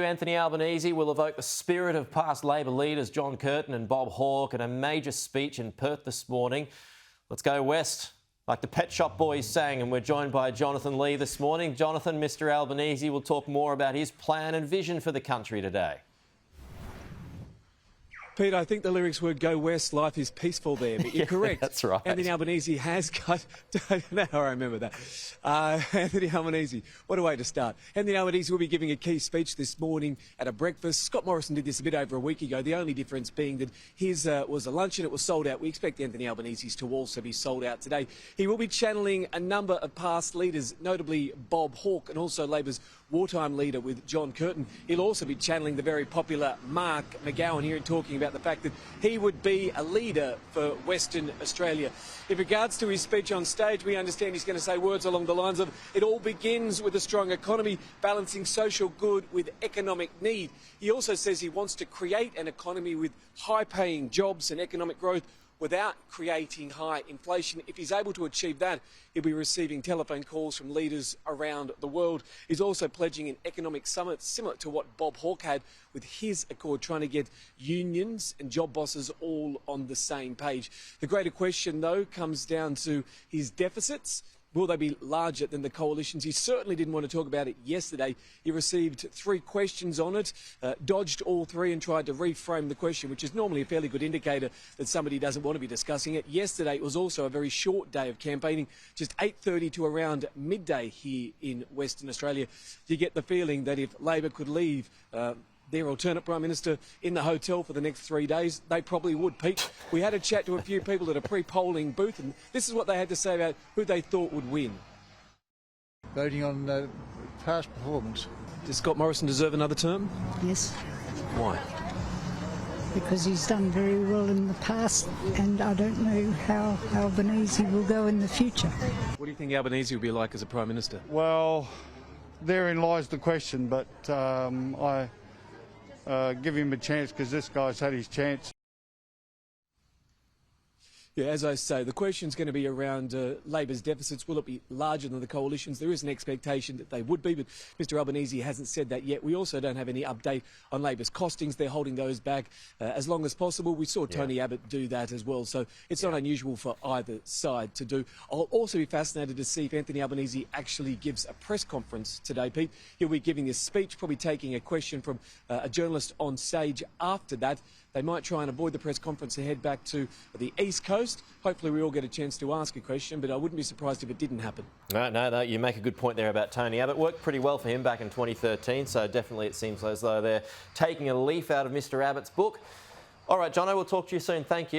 Anthony Albanese will evoke the spirit of past Labor leaders John Curtin and Bob Hawke in a major speech in Perth this morning. Let's go west, like the Pet Shop Boys sang, and we're joined by Jonathan Lee this morning. Jonathan, Mr Albanese will talk more about his plan and vision for the country today. Pete, I think the lyrics were "Go West, life is peaceful there," but you're correct. That's right. Anthony Albanese has got... Now I remember that. Anthony Albanese, what a way to start. Anthony Albanese will be giving a key speech this morning at a breakfast. Scott Morrison did this a bit over a week ago, the only difference being that his was a luncheon, it was sold out. We expect Anthony Albanese's to also be sold out today. He will be channeling a number of past leaders, notably Bob Hawke and also Labor's wartime leader with John Curtin. He'll also be channeling the very popular Mark McGowan here and talking about the fact that he would be a leader for Western Australia. In regards to his speech on stage, we understand he's going to say words along the lines of, "It all begins with a strong economy, balancing social good with economic need." He also says he wants to create an economy with high-paying jobs and economic growth without creating high inflation. If he's able to achieve that, he'll be receiving telephone calls from leaders around the world. He's also pledging an economic summit similar to what Bob Hawke had with his Accord, trying to get unions and job bosses all on the same page. The greater question, though, comes down to his deficits. Will they be larger than the coalition's? He certainly didn't want to talk about it yesterday. He received 3 questions on it, dodged all 3 and tried to reframe the question, which is normally a fairly good indicator that somebody doesn't want to be discussing it. Yesterday it was also a very short day of campaigning, just 8:30 to around midday here in Western Australia. You get the feeling that if Labor could leave their alternate Prime Minister in the hotel for the next 3 days, they probably would, Pete. We had a chat to a few people at a pre-polling booth, and this is what they had to say about who they thought would win. Voting on past performance. Does Scott Morrison deserve another term? Yes, Why? because he's done very well in the past, and I don't know how Albanese will go in the future. What do you think Albanese will be like as a Prime Minister? Well, therein lies the question, but I give him a chance because this guy's had his chance. Yeah, as I say, the question's going to be around Labor's deficits. Will it be larger than the coalition's? There is an expectation that they would be, but Mr Albanese hasn't said that yet. We also don't have any update on Labor's costings. They're holding those back as long as possible. We saw Tony Abbott do that as well, so it's not unusual for either side to do. I'll also be fascinated to see if Anthony Albanese actually gives a press conference today, Pete. He'll be giving this speech, probably taking a question from a journalist on stage after that. They might try and avoid the press conference and head back to the East Coast. Hopefully we all get a chance to ask a question, but I wouldn't be surprised if it didn't happen. No, you make a good point there about Tony Abbott. Worked pretty well for him back in 2013, so definitely it seems as though they're taking a leaf out of Mr Abbott's book. All right, Jono, we'll talk to you soon. Thank you.